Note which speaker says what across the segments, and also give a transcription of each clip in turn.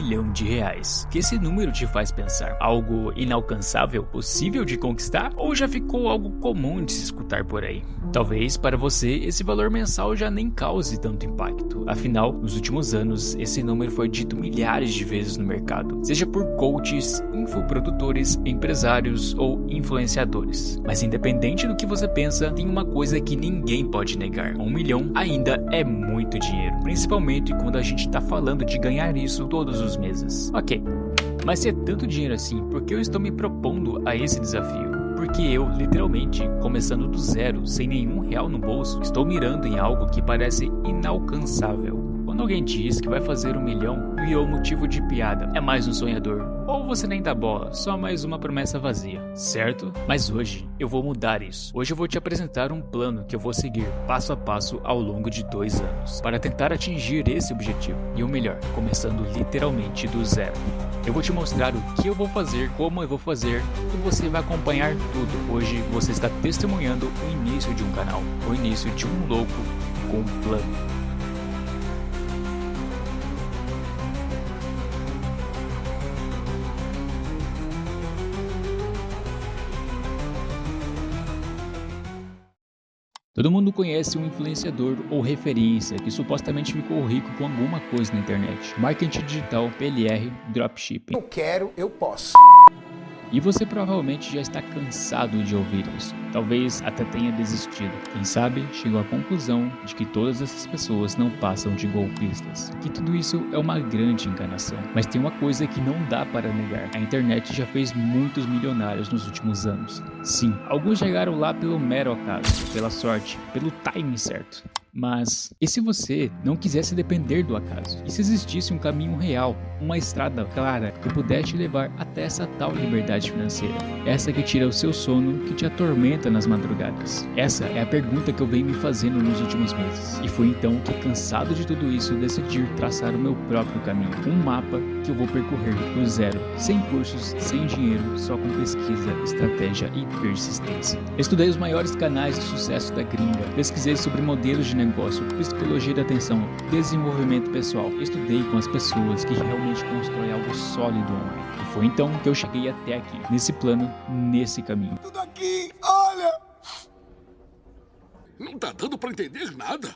Speaker 1: milhão de reais. Que esse número te faz pensar? Algo inalcançável, possível de conquistar? Ou já ficou algo comum de se escutar por aí? Talvez para você esse valor mensal já nem cause tanto impacto. Afinal, nos últimos anos, esse número foi dito milhares de vezes no mercado, seja por coaches, infoprodutores, empresários ou influenciadores. Mas independente do que você pensa, tem uma coisa que ninguém pode negar: 1 milhão ainda é muito dinheiro, principalmente quando a gente está falando de ganhar isso todos os meses. Ok, mas se é tanto dinheiro assim, por que eu estou me propondo a esse desafio? Porque eu, literalmente, começando do zero, sem nenhum real no bolso, estou mirando em algo que parece inalcançável. Quando alguém diz que vai fazer 1 milhão, virou motivo de piada. É mais um sonhador. Ou você nem dá bola, só mais uma promessa vazia, certo? Mas hoje eu vou mudar isso. Hoje eu vou te apresentar um plano que eu vou seguir passo a passo ao longo de 2 anos, para tentar atingir esse objetivo. E o melhor, começando literalmente do zero. Eu vou te mostrar o que eu vou fazer, como eu vou fazer, e você vai acompanhar tudo. Hoje você está testemunhando o início de um canal, o início de um louco com um plano. Todo mundo conhece um influenciador ou referência que supostamente ficou rico com alguma coisa na internet. Marketing digital, PLR, dropshipping.
Speaker 2: Eu quero, eu posso.
Speaker 1: E você provavelmente já está cansado de ouvir isso. Talvez até tenha desistido. Quem sabe chegou à conclusão de que todas essas pessoas não passam de golpistas. Que tudo isso é uma grande enganação. Mas tem uma coisa que não dá para negar. A internet já fez muitos milionários nos últimos anos. Sim, alguns chegaram lá pelo mero acaso, pela sorte, pelo timing certo. Mas e se você não quisesse depender do acaso? E se existisse um caminho real, uma estrada clara que pudesse te levar até essa tal liberdade financeira? Essa que tira o seu sono, que te atormenta nas madrugadas. Essa é a pergunta que eu venho me fazendo nos últimos meses. E foi então que, cansado de tudo isso, decidi traçar o meu próprio caminho. Um mapa que eu vou percorrer do zero, sem cursos, sem dinheiro, só com pesquisa, estratégia e persistência. Estudei os maiores canais de sucesso da gringa, pesquisei sobre modelos de negócio, psicologia da atenção, desenvolvimento pessoal. Estudei com as pessoas que realmente constroem algo sólido online. E foi então que eu cheguei até aqui, nesse plano, nesse caminho.
Speaker 2: Tudo aqui, olha!
Speaker 3: Não tá dando pra entender nada.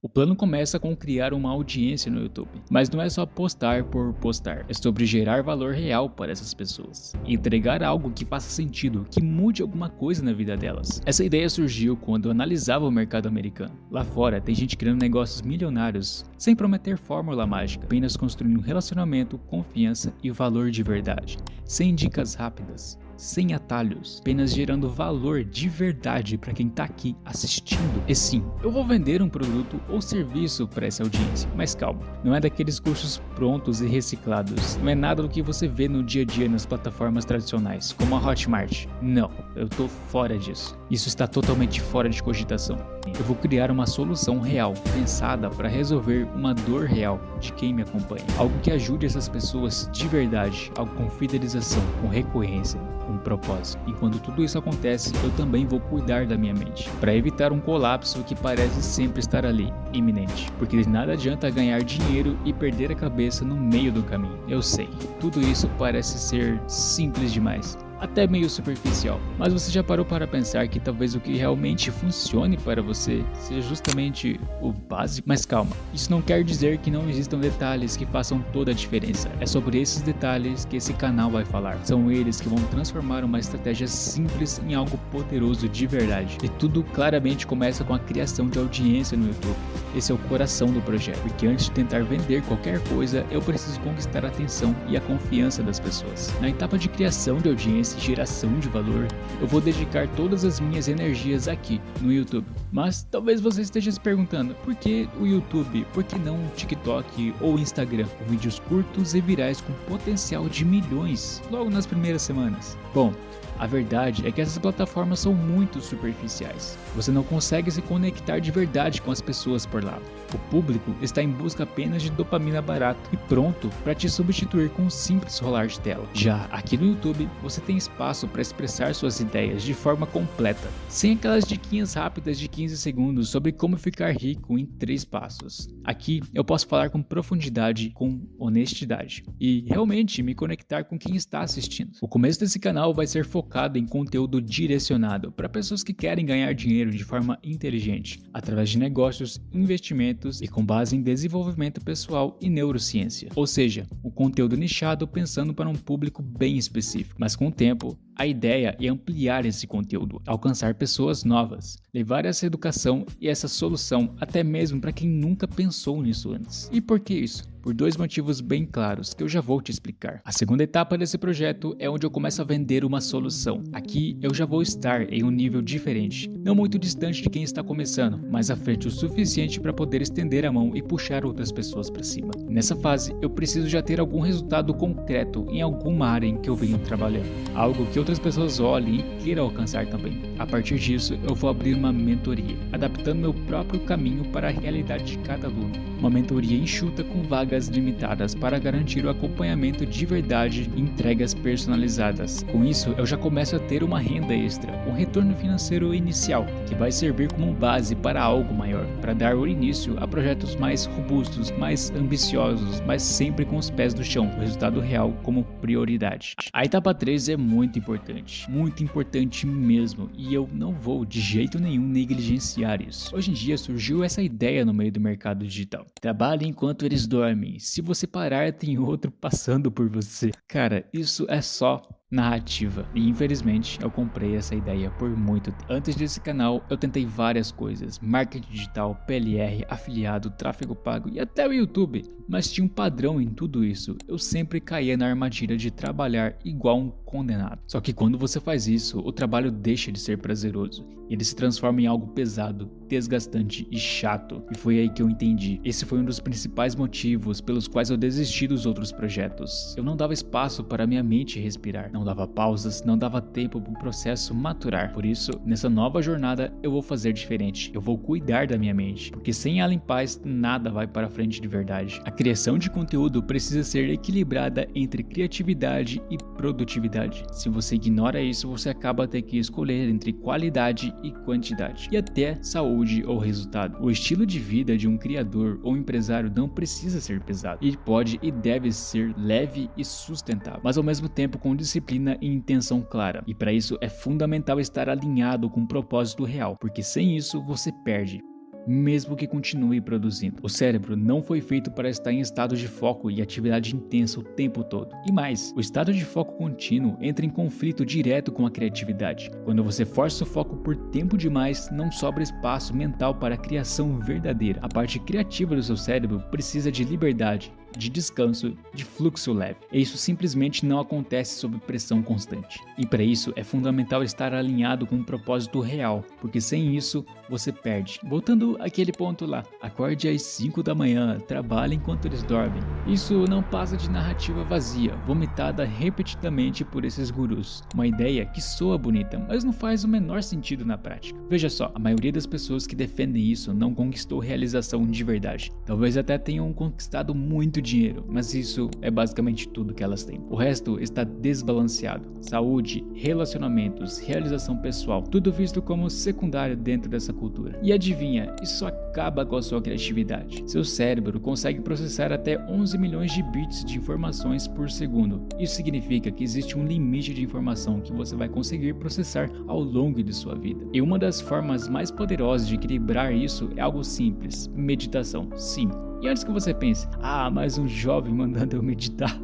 Speaker 1: O plano começa com criar uma audiência no YouTube, mas não é só postar por postar, é sobre gerar valor real para essas pessoas, entregar algo que faça sentido, que mude alguma coisa na vida delas. Essa ideia surgiu quando eu analisava o mercado americano. Lá fora tem gente criando negócios milionários, sem prometer fórmula mágica, apenas construindo relacionamento, confiança e valor de verdade, sem dicas rápidas, sem atalhos, apenas gerando valor de verdade para quem tá aqui assistindo. E sim, eu vou vender um produto ou serviço para essa audiência, mas calma, não é daqueles cursos prontos e reciclados, não é nada do que você vê no dia a dia nas plataformas tradicionais, como a Hotmart. Não, eu tô fora disso. Isso está totalmente fora de cogitação. Eu vou criar uma solução real, pensada para resolver uma dor real de quem me acompanha. Algo que ajude essas pessoas de verdade, algo com fidelização, com recorrência, com propósito. E quando tudo isso acontece, eu também vou cuidar da minha mente, para evitar um colapso que parece sempre estar ali, iminente. Porque de nada adianta ganhar dinheiro e perder a cabeça no meio do caminho. Eu sei, tudo isso parece ser simples demais, até meio superficial, mas você já parou para pensar que talvez o que realmente funcione para você seja justamente o básico? Mas calma, isso não quer dizer que não existam detalhes que façam toda a diferença. É sobre esses detalhes que esse canal vai falar. São eles que vão transformar uma estratégia simples em algo poderoso de verdade. E tudo claramente começa com a criação de audiência no YouTube. Esse é o coração do projeto, porque antes de tentar vender qualquer coisa, eu preciso conquistar a atenção e a confiança das pessoas. Na etapa de criação de audiência e geração de valor, eu vou dedicar todas as minhas energias aqui no YouTube. Mas talvez você esteja se perguntando, por que o YouTube? Por que não o TikTok ou Instagram? Com vídeos curtos e virais com potencial de milhões logo nas primeiras semanas. Bom, a verdade é que essas plataformas são muito superficiais. Você não consegue se conectar de verdade com as pessoas por lá. O público está em busca apenas de dopamina barata e pronto para te substituir com um simples rolar de tela. Já aqui no YouTube, você tem espaço para expressar suas ideias de forma completa, sem aquelas diquinhas rápidas de 15 segundos sobre como ficar rico em 3 passos. Aqui eu posso falar com profundidade, com honestidade e realmente me conectar com quem está assistindo. O começo desse canal vai ser focado em conteúdo direcionado para pessoas que querem ganhar dinheiro de forma inteligente, através de negócios, investimentos e com base em desenvolvimento pessoal e neurociência. Ou seja, um conteúdo nichado pensando para um público bem específico. Mas com o tempo, a ideia é ampliar esse conteúdo, alcançar pessoas novas, levar essa educação e essa solução até mesmo para quem nunca pensou nisso antes. E por que isso? Por 2 motivos bem claros que eu já vou te explicar. A segunda etapa desse projeto é onde eu começo a vender uma solução. Aqui eu já vou estar em um nível diferente, não muito distante de quem está começando, mas à frente o suficiente para poder estender a mão e puxar outras pessoas para cima. Nessa fase, eu preciso já ter algum resultado concreto em alguma área em que eu venho trabalhando, algo que outras pessoas olhem e queiram alcançar também. A partir disso, eu vou abrir uma mentoria, adaptando meu próprio caminho para a realidade de cada aluno. Uma mentoria enxuta com vagas limitadas para garantir o acompanhamento de verdade e entregas personalizadas. Com isso, eu já começo a ter uma renda extra, um retorno financeiro inicial, que vai servir como base para algo maior, para dar o início a projetos mais robustos, mais ambiciosos, mas sempre com os pés no chão, o resultado real como prioridade. A etapa 3 é muito importante mesmo, e eu não vou de jeito nenhum negligenciar isso. Hoje em dia surgiu essa ideia no meio do mercado digital. Trabalhe enquanto eles dormem. Se você parar, tem outro passando por você. Cara, isso é só narrativa. E infelizmente eu comprei essa ideia por muito tempo. Antes desse canal eu tentei várias coisas: marketing digital, PLR, afiliado, tráfego pago e até o YouTube. Mas tinha um padrão em tudo isso. Eu sempre caía na armadilha de trabalhar igual um condenado. Só que quando você faz isso, o trabalho deixa de ser prazeroso. Ele se transforma em algo pesado, desgastante e chato. E foi aí que eu entendi. Esse foi um dos principais motivos pelos quais eu desisti dos outros projetos. Eu não dava espaço para minha mente respirar. Não dava pausas, não dava tempo para o processo maturar. Por isso, nessa nova jornada, eu vou fazer diferente. Eu vou cuidar da minha mente, porque sem ela em paz, nada vai para frente de verdade. A criação de conteúdo precisa ser equilibrada entre criatividade e produtividade. Se você ignora isso, você acaba tendo que escolher entre qualidade e quantidade, e até saúde ou resultado. O estilo de vida de um criador ou empresário não precisa ser pesado. Ele pode e deve ser leve e sustentável, mas ao mesmo tempo com disciplina e intenção clara. E para isso é fundamental estar alinhado com um propósito real, porque sem isso você perde, mesmo que continue produzindo. O cérebro não foi feito para estar em estado de foco e atividade intensa o tempo todo. E mais, o estado de foco contínuo entra em conflito direto com a criatividade. Quando você força o foco por tempo demais, não sobra espaço mental para a criação verdadeira. A parte criativa do seu cérebro precisa de liberdade, de descanso, de fluxo leve. E isso simplesmente não acontece sob pressão constante. E para isso é fundamental estar alinhado com um propósito real, porque sem isso você perde. Voltando àquele ponto lá, acorde às 5 da manhã, trabalhe enquanto eles dormem. Isso não passa de narrativa vazia, vomitada repetidamente por esses gurus. Uma ideia que soa bonita, mas não faz o menor sentido na prática. Veja só, a maioria das pessoas que defendem isso não conquistou realização de verdade. Talvez até tenham conquistado muito dinheiro, mas isso é basicamente tudo que elas têm. O resto está desbalanceado. Saúde, relacionamentos, realização pessoal, tudo visto como secundário dentro dessa cultura. E adivinha, isso acaba com a sua criatividade. Seu cérebro consegue processar até 11 milhões de bits de informações por segundo. Isso significa que existe um limite de informação que você vai conseguir processar ao longo de sua vida. E uma das formas mais poderosas de equilibrar isso é algo simples: meditação. Sim. E antes que você pense, mais um jovem mandando eu meditar,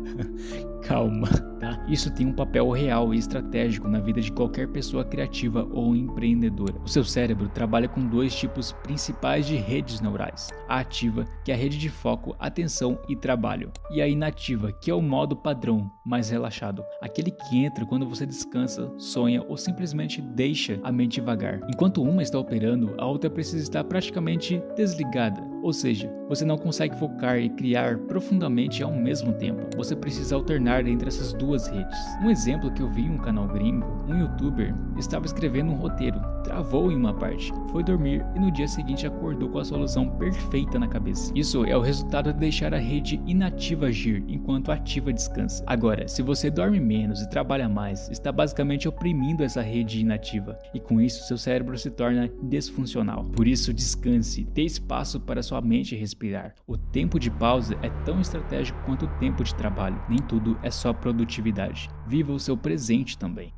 Speaker 1: calma, tá? Isso tem um papel real e estratégico na vida de qualquer pessoa criativa ou empreendedora. O seu cérebro trabalha com 2 tipos principais de redes neurais: a ativa, que é a rede de foco, atenção e trabalho, e a inativa, que é o modo padrão, mais relaxado, aquele que entra quando você descansa, sonha ou simplesmente deixa a mente vagar. Enquanto uma está operando, a outra precisa estar praticamente desligada. Ou seja, você não consegue focar e criar profundamente ao mesmo tempo. Você precisa alternar entre essas duas redes. Um exemplo que eu vi em um canal gringo, um youtuber estava escrevendo um roteiro, travou em uma parte, foi dormir e no dia seguinte acordou com a solução perfeita na cabeça. Isso é o resultado de deixar a rede inativa agir enquanto a ativa descansa. Agora, se você dorme menos e trabalha mais, está basicamente oprimindo essa rede inativa e com isso seu cérebro se torna disfuncional. Por isso, descanse, dê espaço para sua mente respirar. O tempo de pausa é tão estratégico quanto o tempo de trabalho. Nem tudo é só produtividade. Viva o seu presente também.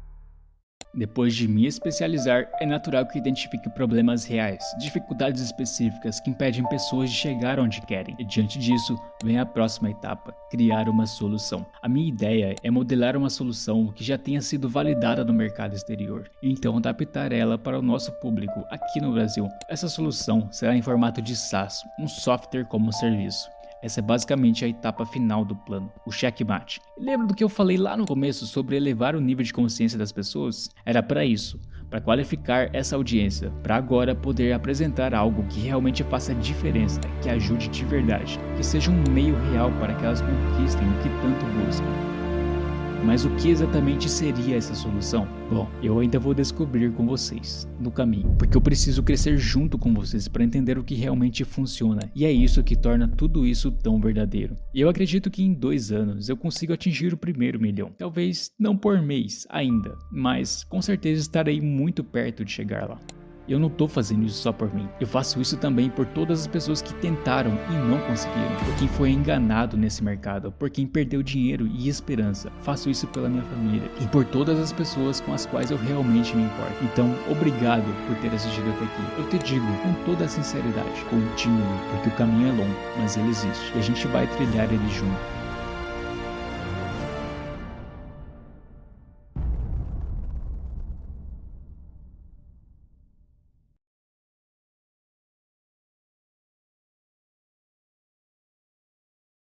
Speaker 1: Depois de me especializar, é natural que identifique problemas reais, dificuldades específicas que impedem pessoas de chegar onde querem. E diante disso, vem a próxima etapa, criar uma solução. A minha ideia é modelar uma solução que já tenha sido validada no mercado exterior, e então adaptar ela para o nosso público aqui no Brasil. Essa solução será em formato de SaaS, um software como serviço. Essa é basicamente a etapa final do plano, o checkmate. E lembra do que eu falei lá no começo sobre elevar o nível de consciência das pessoas? Era para isso, para qualificar essa audiência, para agora poder apresentar algo que realmente faça diferença, que ajude de verdade, que seja um meio real para que elas conquistem o que tanto buscam. Mas o que exatamente seria essa solução? Bom, eu ainda vou descobrir com vocês no caminho, porque eu preciso crescer junto com vocês para entender o que realmente funciona, e é isso que torna tudo isso tão verdadeiro. E eu acredito que em 2 anos eu consigo atingir o primeiro milhão. Talvez não por mês ainda, mas com certeza estarei muito perto de chegar lá. Eu não tô fazendo isso só por mim. Eu faço isso também por todas as pessoas que tentaram e não conseguiram. Por quem foi enganado nesse mercado. Por quem perdeu dinheiro e esperança. Faço isso pela minha família. E por todas as pessoas com as quais eu realmente me importo. Então, obrigado por ter assistido até aqui. Eu te digo com toda a sinceridade. Continue, porque o caminho é longo, mas ele existe. E a gente vai trilhar ele junto.